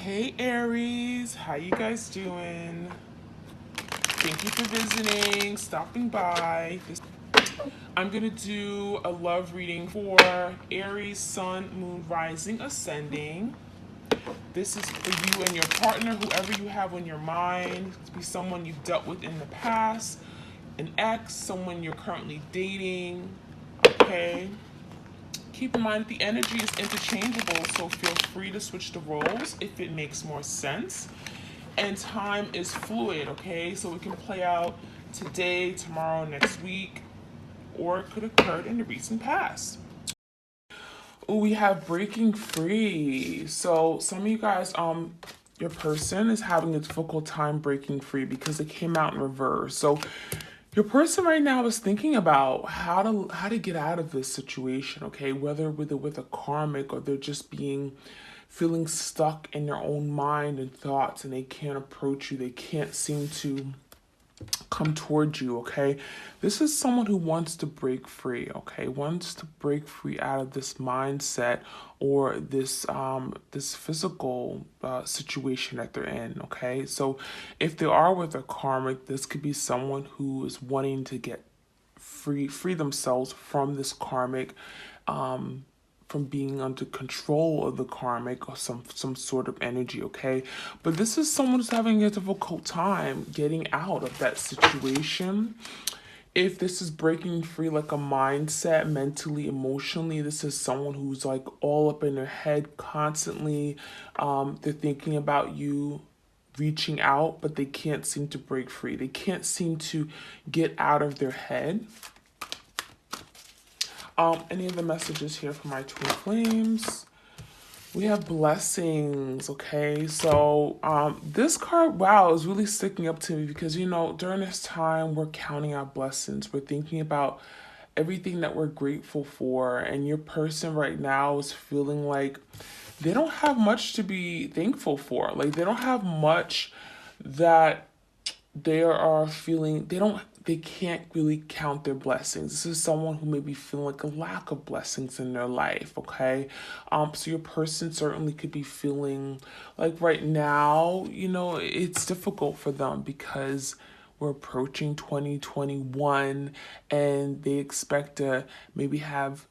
Hey Aries, how you guys doing? Thank you for visiting, stopping by. I'm gonna do a love reading for Aries, Sun, Moon, Rising, Ascending. This is for you and your partner, whoever you have on your mind. It could be someone you've dealt with in the past, an ex, someone you're currently dating. Okay. Keep in mind that the energy is interchangeable, so feel free to switch the roles if it makes more sense. And time is fluid, okay? So it can play out today, tomorrow, next week, or it could occur in the recent past. Ooh, we have breaking free. So some of you guys, your person is having a difficult time breaking free because it came out in reverse. So your person right now is thinking about how to get out of this situation, okay? Whether with a karmic or they're just feeling stuck in their own mind and thoughts, and they can't approach you. They can't seem to come towards you, okay? This is someone who wants to break free, okay? Wants to break free out of this mindset or this physical situation that they're in, okay? So if they are with a karmic, this could be someone who is wanting to get free themselves from this karmic, from being under control of the karmic or some sort of energy, okay? But this is someone who's having a difficult time getting out of that situation. If this is breaking free like a mindset, mentally, emotionally, this is someone who's like all up in their head constantly. They're thinking about you, reaching out, but they can't seem to break free. They can't seem to get out of their head. Any of the messages here for my twin flames? We have blessings, okay? So this card, wow, is really sticking up to me because, during this time, we're counting our blessings. We're thinking about everything that we're grateful for. And your person right now is feeling like they don't have much to be thankful for. Like, they don't have much that they are feeling, they can't really count their blessings. This is someone who may be feeling like a lack of blessings in their life, okay? So your person certainly could be feeling like right now, it's difficult for them because we're approaching 2021 and they expect to maybe have,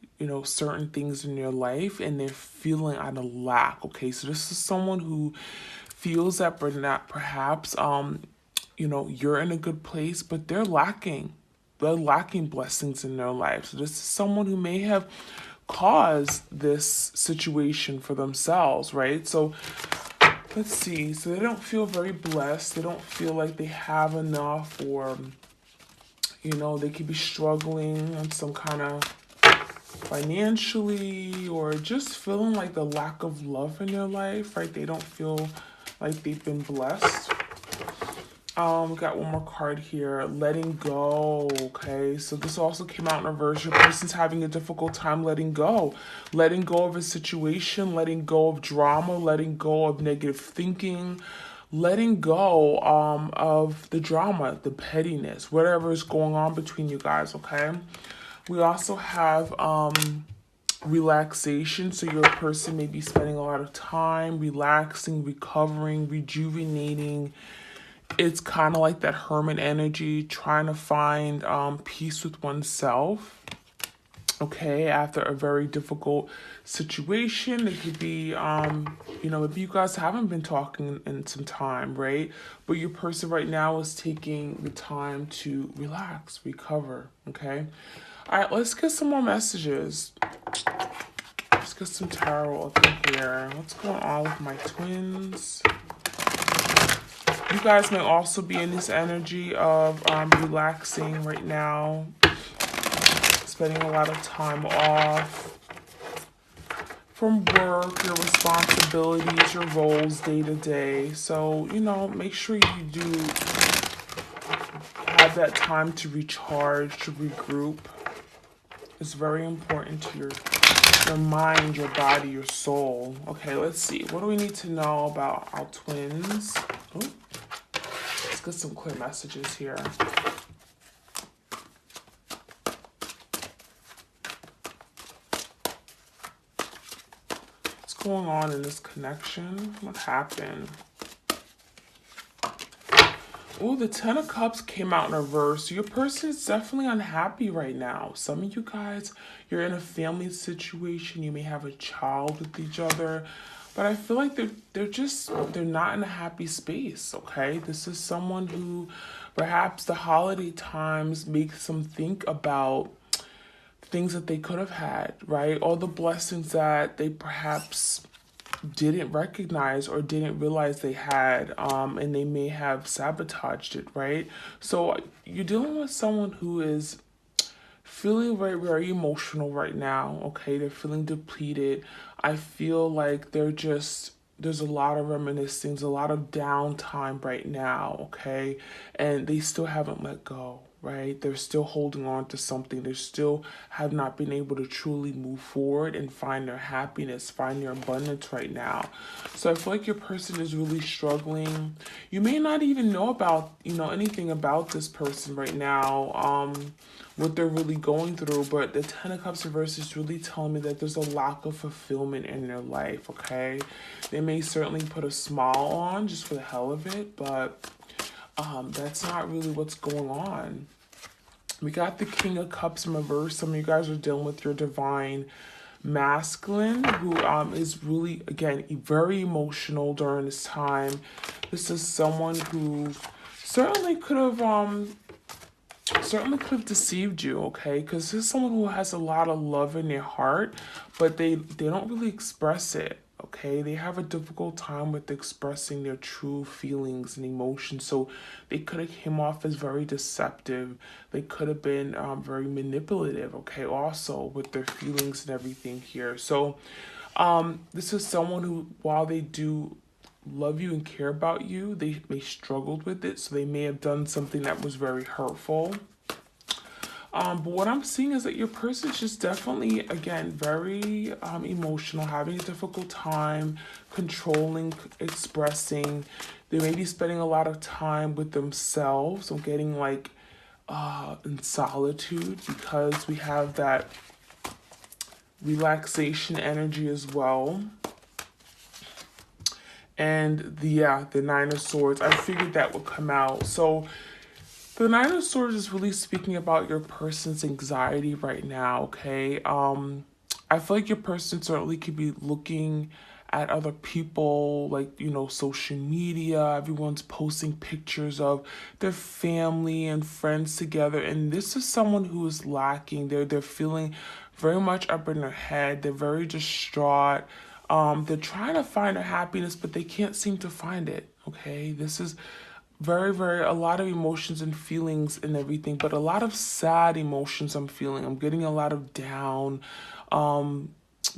certain things in their life and they're feeling out of lack, okay? So this is someone who feels that perhaps you're in a good place, but they're lacking. They're lacking blessings in their life. So this is someone who may have caused this situation for themselves, right? So let's see. So they don't feel very blessed. They don't feel like they have enough, or, they could be struggling on some kind of financially, or just feeling like the lack of love in their life, right? They don't feel like they've been blessed. We got one more card here, letting go, okay? So this also came out in reverse. Your person's having a difficult time letting go. Letting go of a situation, letting go of drama, letting go of negative thinking, letting go of the drama, the pettiness, whatever is going on between you guys, okay? We also have relaxation. So your person may be spending a lot of time relaxing, recovering, rejuvenating. It's kind of like that hermit energy, trying to find peace with oneself, okay, after a very difficult situation. It could be, maybe you guys haven't been talking in some time, right? But your person right now is taking the time to relax, recover, okay? All right, let's get some more messages. Let's get some tarot up in here. What's going on with my twins? You guys may also be in this energy of relaxing right now, spending a lot of time off from work, your responsibilities, your roles day to day. So, make sure you do have that time to recharge, to regroup. It's very important to your mind, your body, your soul. Okay, let's see. What do we need to know about our twins? Oh. Let's get some clear messages here. What's going on in this connection? What happened? Oh, the Ten of Cups came out in reverse. Your person is definitely unhappy right now. Some of you guys, you're in a family situation. You may have a child with each other. But I feel like they're not in a happy space, okay? This is someone who perhaps the holiday times makes them think about things that they could have had, right? All the blessings that they perhaps didn't recognize or didn't realize they had, and they may have sabotaged it, right? So you're dealing with someone who is feeling very, very emotional right now, okay? They're feeling depleted. I feel like there's a lot of reminiscing, there's a lot of downtime right now, okay? And they still haven't let go, right? They're still holding on to something. They still have not been able to truly move forward and find their happiness, find their abundance right now. So I feel like your person is really struggling. You may not even know about, anything about this person right now, what they're really going through, but the Ten of Cups reverse is really telling me that there's a lack of fulfillment in their life, okay? They may certainly put a smile on just for the hell of it, but that's not really what's going on. We got the King of Cups in reverse. Some of you guys are dealing with your divine masculine who is really, again, very emotional during this time. This is someone who certainly could have deceived you, okay? Because this is someone who has a lot of love in their heart, but they don't really express it, okay? They have a difficult time with expressing their true feelings and emotions, so they could have came off as very deceptive. They could have been very manipulative, okay, also with their feelings and everything here. So this is someone who, while they do love you and care about you, they struggled with it, so they may have done something that was very hurtful. But what I'm seeing is that your person is just definitely, again, very emotional, having a difficult time controlling, expressing. They may be spending a lot of time with themselves or getting like in solitude, because we have that relaxation energy as well. And the Nine of Swords, I figured that would come out. So the Nine of Swords is really speaking about your person's anxiety right now, okay? I feel like your person certainly could be looking at other people, like, social media. Everyone's posting pictures of their family and friends together. And this is someone who is lacking. They're feeling very much up in their head. They're very distraught. They're trying to find their happiness, but they can't seem to find it, okay? This is very, very, a lot of emotions and feelings and everything, but a lot of sad emotions I'm feeling. I'm getting a lot of down,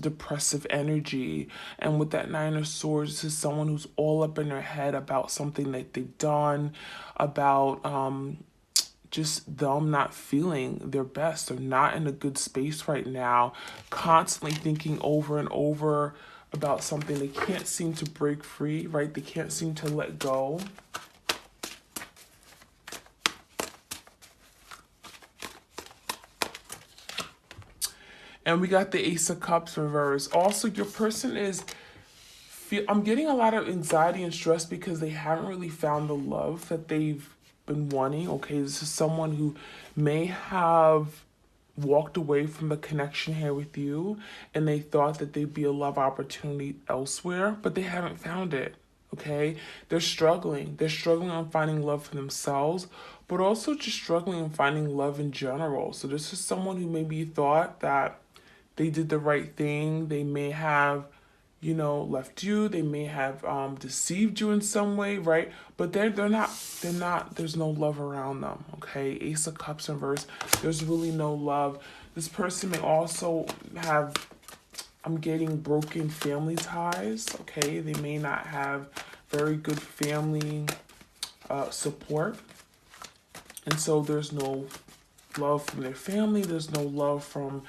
depressive energy. And with that Nine of Swords, this is someone who's all up in their head about something that they've done, about just them not feeling their best. They're not in a good space right now, constantly thinking over and over about something. They can't seem to break free, right? They can't seem to let go. And we got the Ace of Cups reverse. Also, your person is, I'm getting a lot of anxiety and stress because they haven't really found the love that they've been wanting, okay? This is someone who may have walked away from the connection here with you, and they thought that there'd be a love opportunity elsewhere, but they haven't found it, okay? They're struggling. They're struggling on finding love for themselves, but also just struggling on finding love in general. So this is someone who maybe thought that they did the right thing. They may have, left you. They may have deceived you in some way, right? But they're not, there's no love around them, okay? Ace of Cups in reverse, there's really no love. This person may also have, I'm getting broken family ties, okay? They may not have very good family support. And so there's no love from their family. There's no love from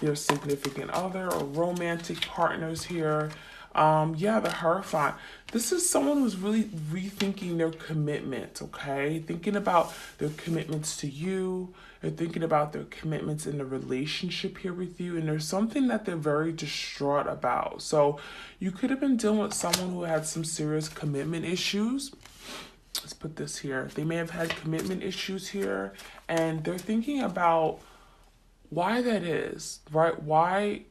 their significant other or romantic partners here. Yeah, the Hierophant. This is someone who's really rethinking their commitment, okay? Thinking about their commitments to you. They're thinking about their commitments in the relationship here with you. And there's something that they're very distraught about. So you could have been dealing with someone who had some serious commitment issues. Let's put this here. They may have had commitment issues here. And they're thinking about why that is, right? Why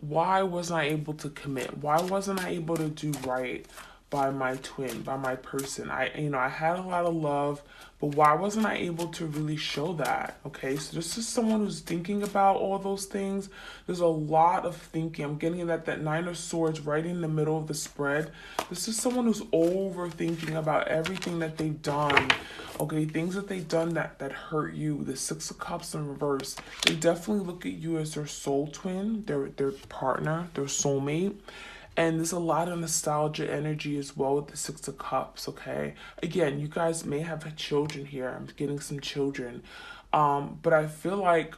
wasn't I able to commit? Why wasn't I able to do right by my twin, by my person? I had a lot of love, but why wasn't I able to really show that? Okay, so this is someone who's thinking about all those things. There's a lot of thinking. I'm getting that Nine of Swords right in the middle of the spread. This is someone who's overthinking about everything that they've done. Okay, things that they've done that hurt you. The Six of Cups in reverse. They definitely look at you as their soul twin, their partner, their soulmate. And there's a lot of nostalgia energy as well with the Six of Cups, okay? Again, you guys may have children here. I'm getting some children. But I feel like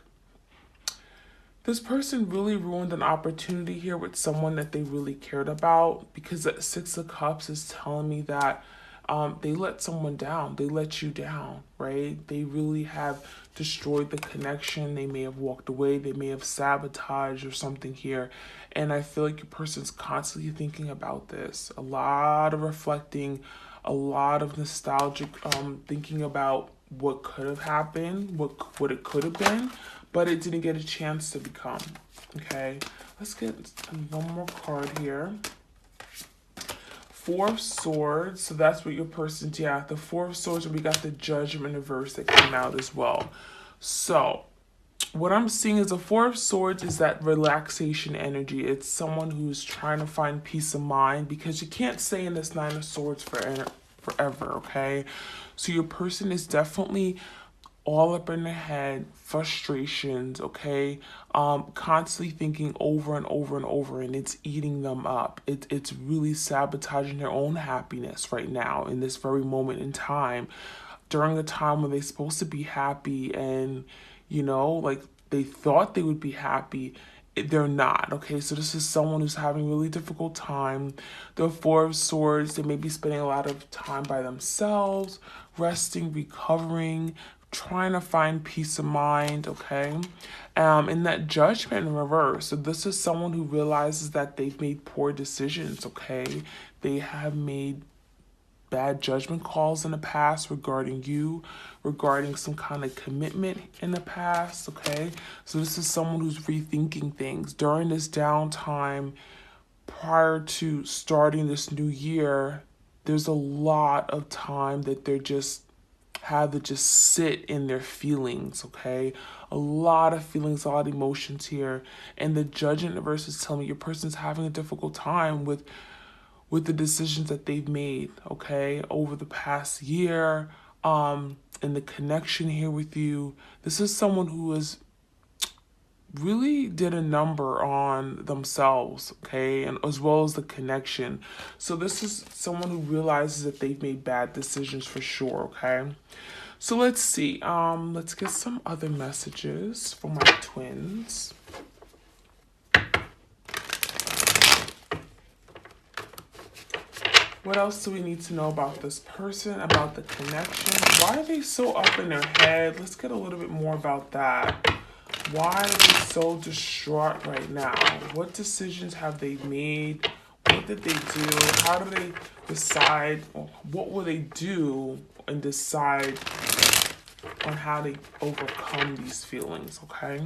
this person really ruined an opportunity here with someone that they really cared about, because that Six of Cups is telling me that they let someone down. They let you down, right? They really have destroyed the connection. They may have walked away. They may have sabotaged or something here. And I feel like your person's constantly thinking about this. A lot of reflecting, a lot of nostalgic thinking about what could have happened, what it could have been, but it didn't get a chance to become. Okay, let's get one more card here. Four of Swords, so that's what your person's, yeah, the Four of Swords, and we got the Judgment reverse that came out as well. So what I'm seeing is the Four of Swords is that relaxation energy. It's someone who's trying to find peace of mind, because you can't stay in this Nine of Swords forever, okay? So your person is definitely all up in their head, frustrations, okay? Constantly thinking over and over and over, and it's eating them up. It's really sabotaging their own happiness right now in this very moment in time, during a time when they're supposed to be happy and, like they thought they would be happy. They're not, okay? So this is someone who's having a really difficult time. The Four of Swords, they may be spending a lot of time by themselves, resting, recovering, trying to find peace of mind, okay? And that Judgment in reverse. So this is someone who realizes that they've made poor decisions, okay? They have made bad judgment calls in the past regarding you, regarding some kind of commitment in the past, okay? So this is someone who's rethinking things during this downtime prior to starting this new year. There's a lot of time that they're just have to just sit in their feelings, okay? A lot of feelings, a lot of emotions here. And the Judgment reverse is telling me your person's having a difficult time with the decisions that they've made, okay, over the past year, and the connection here with you. This is someone who has really did a number on themselves, okay, and as well as the connection. So this is someone who realizes that they've made bad decisions for sure, okay? So let's see. Let's get some other messages for my twins. What else do we need to know about this person, about the connection? Why are they so up in their head? Let's get a little bit more about that. Why are they so distraught right now? What decisions have they made? What did they do? How do they decide? What will they do and decide on how to overcome these feelings, okay?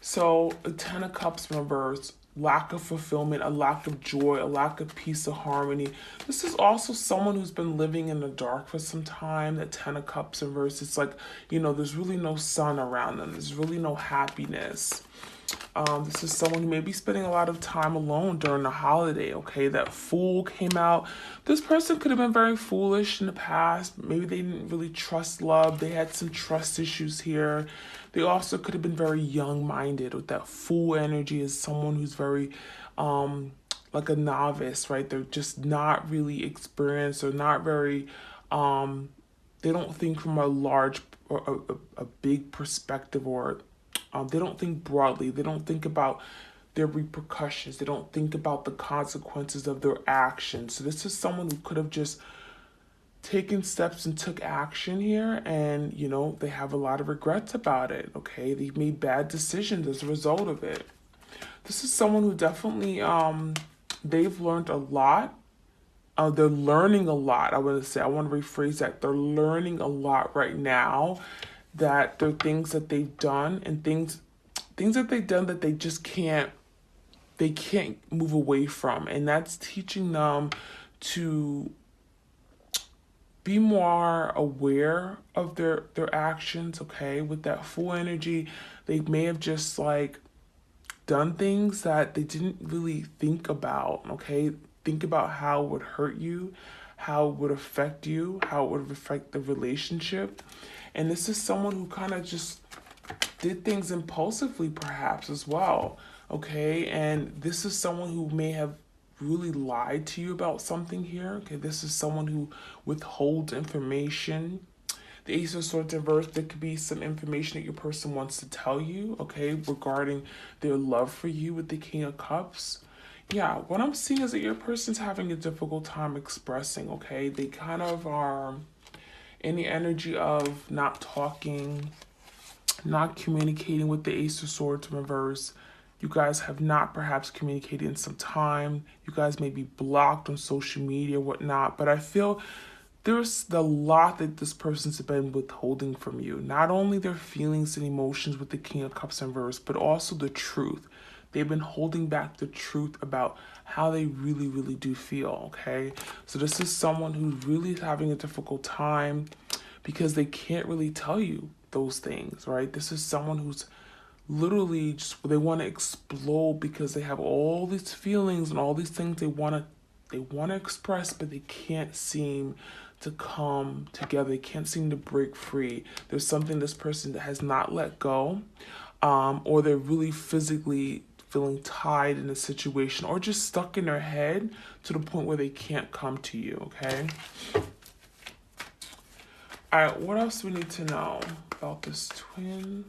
So, the Ten of Cups reverse. Lack of fulfillment, a lack of joy, a lack of peace of harmony. This is also someone who's been living in the dark for some time. The Ten of Cups reverse, it's like, there's really no sun around them. There's really no happiness. This is someone who may be spending a lot of time alone during the holiday, okay? That Fool came out. This person could have been very foolish in the past. Maybe they didn't really trust love. They had some trust issues here. They also could have been very young-minded with that Fool energy as someone who's very, like a novice, right? They're just not really experienced or not very, they don't think from a large or a big perspective, or they don't think broadly. They don't think about their repercussions. They don't think about the consequences of their actions. So this is someone who could have just taken steps and took action here, and they have a lot of regrets about it. Okay, they've made bad decisions as a result of it. This is someone who definitely they've learned a lot. They're learning a lot. I want to rephrase that. They're learning a lot right now. That there are things that they've done and things that they've done that they just can't move away from, and that's teaching them to be more aware of their actions. Okay, with that full energy, they may have just like done things that they didn't really think about. Okay, think about how it would hurt you, how it would affect you, how it would affect the relationship. And this is someone who kind of just did things impulsively perhaps as well. Okay, and this is someone who may have really lied to you about something here. Okay, this is someone who withholds information. The Ace of Swords in reverse, there could be some information that your person wants to tell you, okay, regarding their love for you with the King of Cups. Yeah, what I'm seeing is that your person's having a difficult time expressing, okay? They kind of are in the energy of not talking, not communicating with the Ace of Swords in reverse. You guys have not perhaps communicated in some time. You guys may be blocked on social media, whatnot. But I feel there's the lot that this person's been withholding from you. Not only their feelings and emotions with the King of Cups in reverse, but also the truth. They've been holding back the truth about how they really, really do feel, okay? So this is someone who's really having a difficult time because they can't really tell you those things, right? This is someone who's literally just, they want to explode because they have all these feelings and all these things they want to express, but they can't seem to come together. They can't seem to break free. There's something this person that has not let go, or they're really physically feeling tied in a situation, or just stuck in their head to the point where they can't come to you, okay? All right, what else do we need to know about this twin?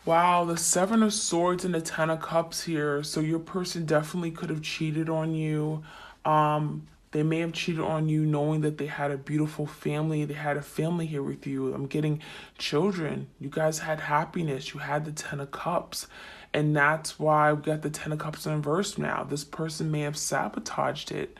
Wow, the Seven of Swords and the Ten of Cups here. So your person definitely could have cheated on you. They may have cheated on you knowing that they had a beautiful family. They had a family here with you. I'm getting children. You guys had happiness. You had the Ten of Cups. And that's why we got the Ten of Cups in reverse now. This person may have sabotaged it.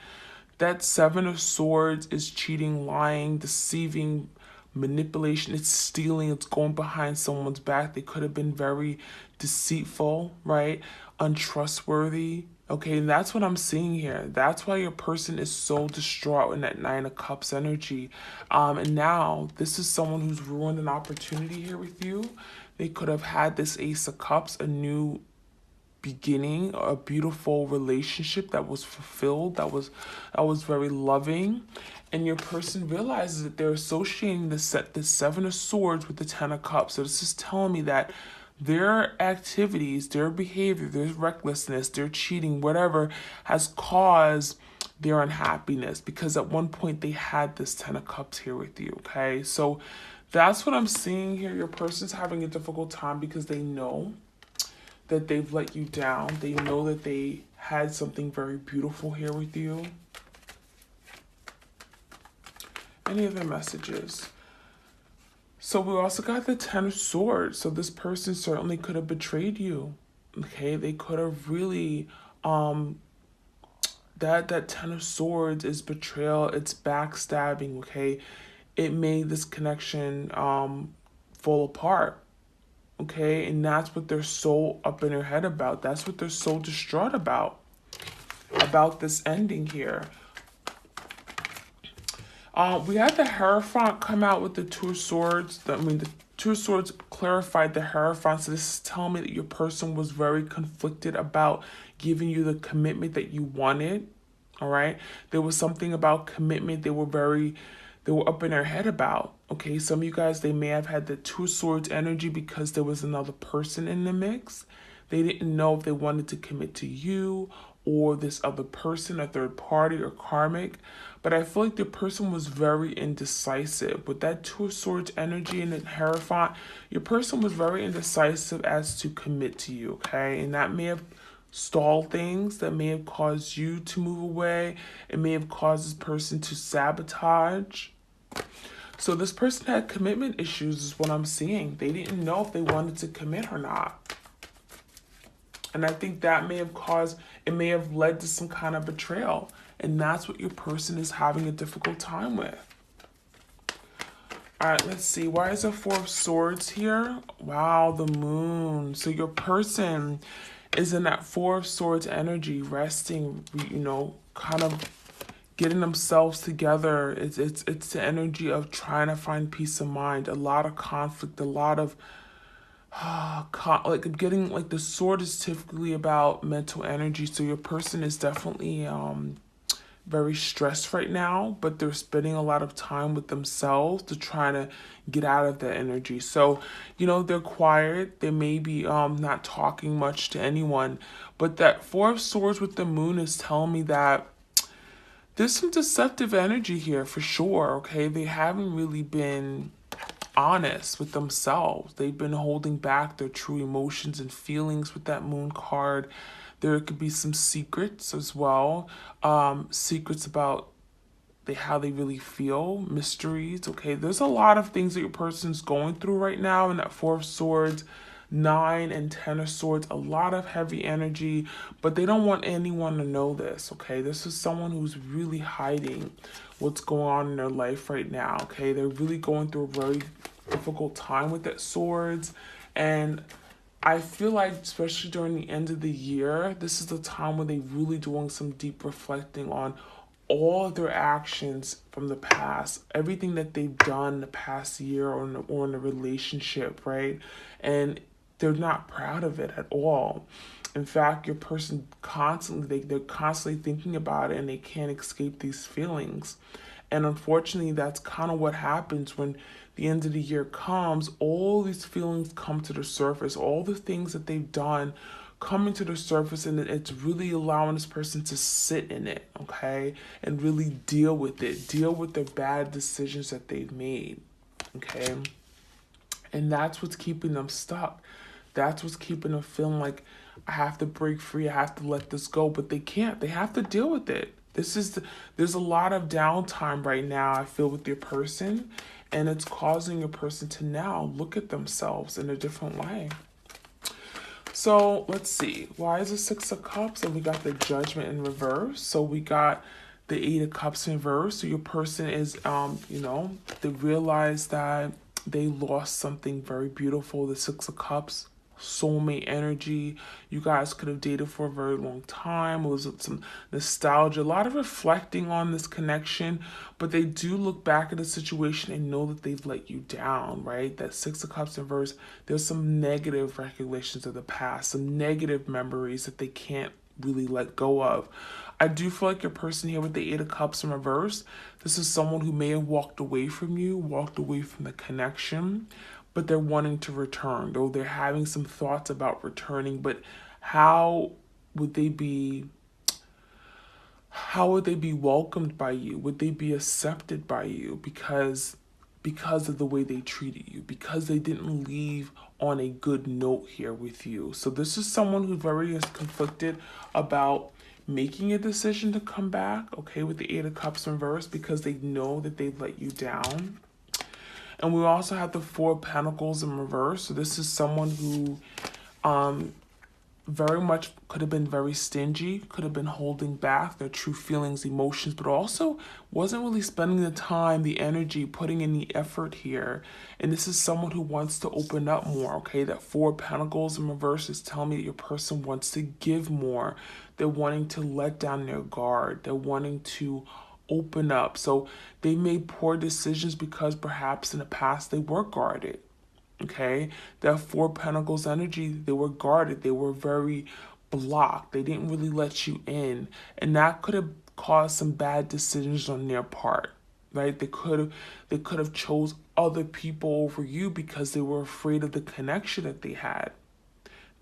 That Seven of Swords is cheating, lying, deceiving, manipulation. It's stealing. It's going behind someone's back. They could have been very deceitful, right? Untrustworthy. Okay, and that's what I'm seeing here. That's why your person is so distraught in that Nine of Cups energy. And now this is someone who's ruined an opportunity here with you. They could have had this Ace of Cups, a new beginning, a beautiful relationship that was fulfilled, that was very loving. And your person realizes that they're associating the Seven of Swords with the Ten of Cups. So this is telling me that their activities, their behavior, their recklessness, their cheating, whatever, has caused their unhappiness, because at one point they had this Ten of Cups here with you, okay? So that's what I'm seeing here. Your person's having a difficult time because they know that they've let you down. They know that they had something very beautiful here with you. Any other messages? So we also got the Ten of Swords. So this person certainly could have betrayed you. Okay, they could have really that Ten of Swords is betrayal, it's backstabbing, okay? It made this connection fall apart. Okay, and that's what they're so up in their head about. That's what they're so distraught about this ending here. We had the Hierophant come out with the Two of Swords. The Two of Swords clarified the Hierophant. So this is telling me that your person was very conflicted about giving you the commitment that you wanted. All right, there was something about commitment they were up in their head about. Okay, some of you guys, they may have had the Two of Swords energy because there was another person in the mix. They didn't know if they wanted to commit to you or this other person, a third party or karmic. But I feel like the person was very indecisive. With that Two of Swords energy and the Hierophant, your person was very indecisive as to commit to you, okay? And that may have stalled things, that may have caused you to move away. It may have caused this person to sabotage. So this person had commitment issues is what I'm seeing. They didn't know if they wanted to commit or not. And I think that may have caused, it may have led to some kind of betrayal. And that's what your person is having a difficult time with. All right, let's see. Why is there Four of Swords here? Wow, the Moon. So your person is in that Four of Swords energy, resting, kind of getting themselves together. It's the energy of trying to find peace of mind. A lot of conflict, a lot of like getting, like, the sword is typically about mental energy. So your person is definitely very stressed right now, but they're spending a lot of time with themselves to try to get out of that energy. So, they're quiet. They may be not talking much to anyone, but that Four of Swords with the Moon is telling me that there's some deceptive energy here for sure, okay? They haven't really been honest with themselves. They've been holding back their true emotions and feelings with that Moon card. There could be some secrets as well. Secrets about how they really feel, mysteries, okay? There's a lot of things that your person's going through right now in that Four of Swords, 9 and 10 of Swords, a lot of heavy energy, but they don't want anyone to know this, okay? This is someone who's really hiding what's going on in their life right now, okay? They're really going through a very difficult time with that Swords, and I feel like, especially during the end of the year, this is the time when they're really doing some deep reflecting on all of their actions from the past, everything that they've done the past year or in a relationship, right? And they're not proud of it at all. In fact, your person constantly, they're constantly thinking about it and they can't escape these feelings. And unfortunately, that's kind of what happens when the end of the year comes. All these feelings come to the surface, all the things that they've done coming to the surface, and it's really allowing this person to sit in it, okay? And really deal with it, deal with the bad decisions that they've made, okay? And that's what's keeping them stuck. That's what's keeping them feeling like, I have to break free, I have to let this go, but they can't. They have to deal with it. There's a lot of downtime right now, I feel, with your person, and it's causing your person to now look at themselves in a different way. So let's see, why is it Six of Cups? And we got the Judgment in reverse. So we got the Eight of Cups in reverse. So your person is, they realize that they lost something very beautiful. The Six of Cups, soulmate energy. You guys could have dated for a very long time. It was some nostalgia, a lot of reflecting on this connection, but they do look back at the situation and know that they've let you down, right? That Six of Cups in reverse, there's some negative recollections of the past, some negative memories that they can't really let go of. I do feel like your person here with the Eight of Cups in reverse, this is someone who may have walked away from you, walked away from the connection, but they're wanting to return, though they're having some thoughts about returning. But how would they be welcomed by you? Would they be accepted by you because of the way they treated you, because they didn't leave on a good note here with you? So this is someone who very is conflicted about making a decision to come back, okay, with the Eight of Cups in reverse, because they know that they've let you down. And we also have the Four of Pentacles in reverse. So this is someone who very much could have been very stingy, could have been holding back their true feelings, emotions, but also wasn't really spending the time, the energy, putting in the effort here. And this is someone who wants to open up more, okay? That Four of Pentacles in reverse is telling me that your person wants to give more. They're wanting to let down their guard. They're wanting to open up. So they made poor decisions because perhaps in the past they were guarded. Okay, that Four of Pentacles energy, they were guarded. They were very blocked. They didn't really let you in. And that could have caused some bad decisions on their part, right? They could have chose other people over you because they were afraid of the connection that they had.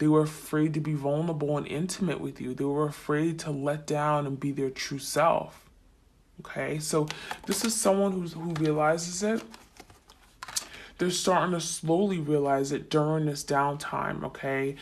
They were afraid to be vulnerable and intimate with you. They were afraid to let down and be their true self. Okay, so this is someone who realizes it. They're starting to slowly realize it during this downtime, okay?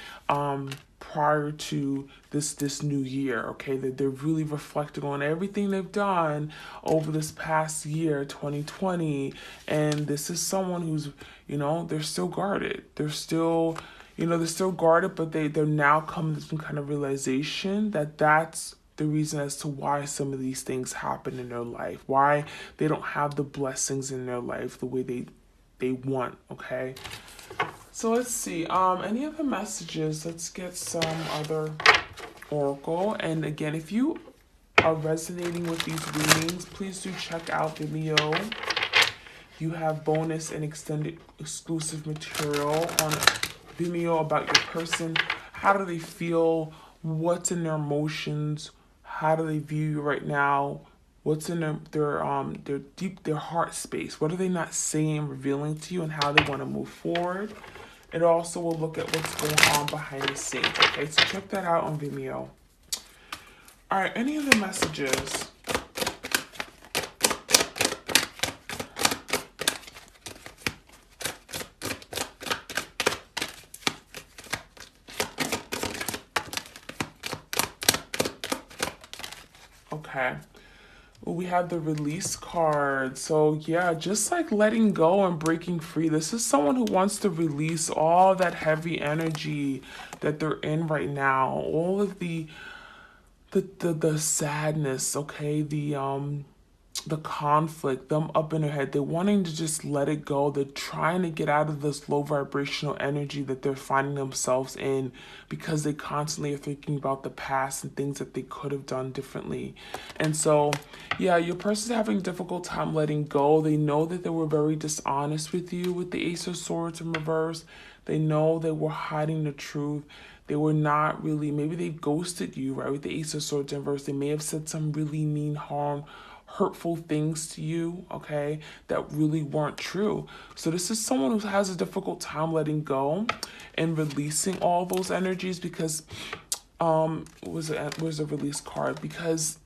Prior to this new year, okay? That they're really reflecting on everything they've done over this past year, 2020. And this is someone who's, they're still guarded. They're still, they're still guarded, but they're now coming to some kind of realization that that's the reason as to why some of these things happen in their life, why they don't have the blessings in their life the way they want, okay? So let's see, any other messages? Let's get some other oracle. And again, if you are resonating with these readings, please do check out Vimeo. You have bonus and extended exclusive material on Vimeo about your person. How do they feel? What's in their emotions? How do they view you right now? What's in their heart space? What are they not saying, revealing to you, and how they want to move forward? It also will look at what's going on behind the scenes. Okay, so check that out on Vimeo. All right, any other messages? Okay. We have the release card. So yeah, just like letting go and breaking free. This is someone who wants to release all that heavy energy that they're in right now. All of the sadness, okay? The conflict, them up in their head. They're wanting to just let it go. They're trying to get out of this low vibrational energy that they're finding themselves in because they constantly are thinking about the past and things that they could have done differently. And so, yeah, your person's having a difficult time letting go. They know that they were very dishonest with you with the Ace of Swords in reverse. They know they were hiding the truth. They were not really, maybe they ghosted you, right? With the Ace of Swords in reverse. They may have said some really mean, hurtful things to you, okay, that really weren't true. So this is someone who has a difficult time letting go and releasing all those energies because was a release card, because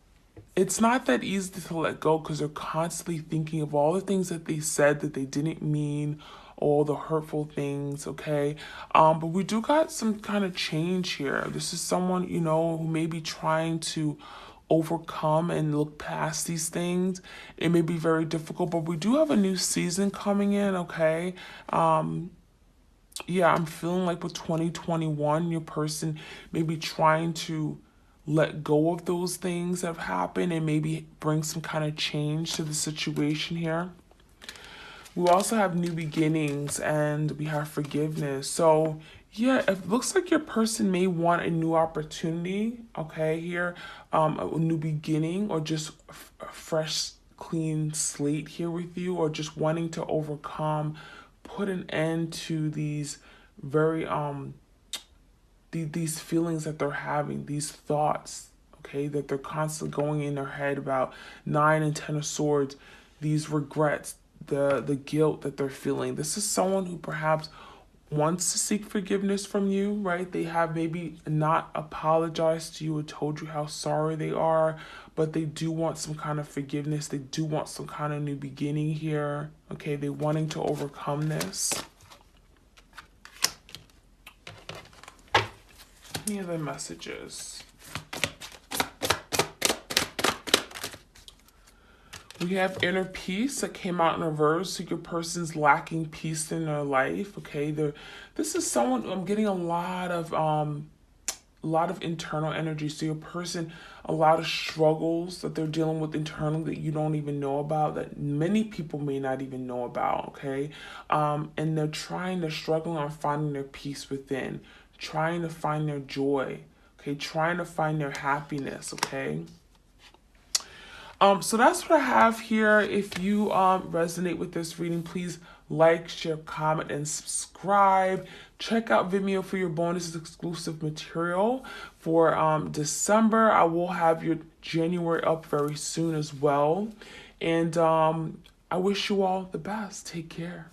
it's not that easy to let go because they're constantly thinking of all the things that they said that they didn't mean, all the hurtful things, okay? But we do got some kind of change here. This is someone, who may be trying to overcome and look past these things. It may be very difficult, but we do have a new season coming in, okay? Yeah, I'm feeling like with 2021, your person may be trying to let go of those things that have happened and maybe bring some kind of change to the situation here. We also have new beginnings and we have forgiveness. So yeah, it looks like your person may want a new opportunity, okay, here, a new beginning, or just a fresh, clean slate here with you, or just wanting to overcome, put an end to these very, these feelings that they're having, these thoughts, okay, that they're constantly going in their head about 9 and 10 of Swords, these regrets, the guilt that they're feeling. This is someone who perhaps wants to seek forgiveness from you, right? They have maybe not apologized to you or told you how sorry they are, but they do want some kind of forgiveness. They do want some kind of new beginning here, okay? They're wanting to overcome this. Any other messages? We have inner peace that came out in reverse. So your person's lacking peace in their life. Okay, this is someone, I'm getting a lot of internal energy. So your person, a lot of struggles that they're dealing with internally that you don't even know about, that many people may not even know about. Okay, and they're struggling on finding their peace within, trying to find their joy. Okay, trying to find their happiness. Okay. So that's what I have here. If you resonate with this reading, please like, share, comment, and subscribe. Check out Vimeo for your bonus exclusive material for December. I will have your January up very soon as well. And I wish you all the best. Take care.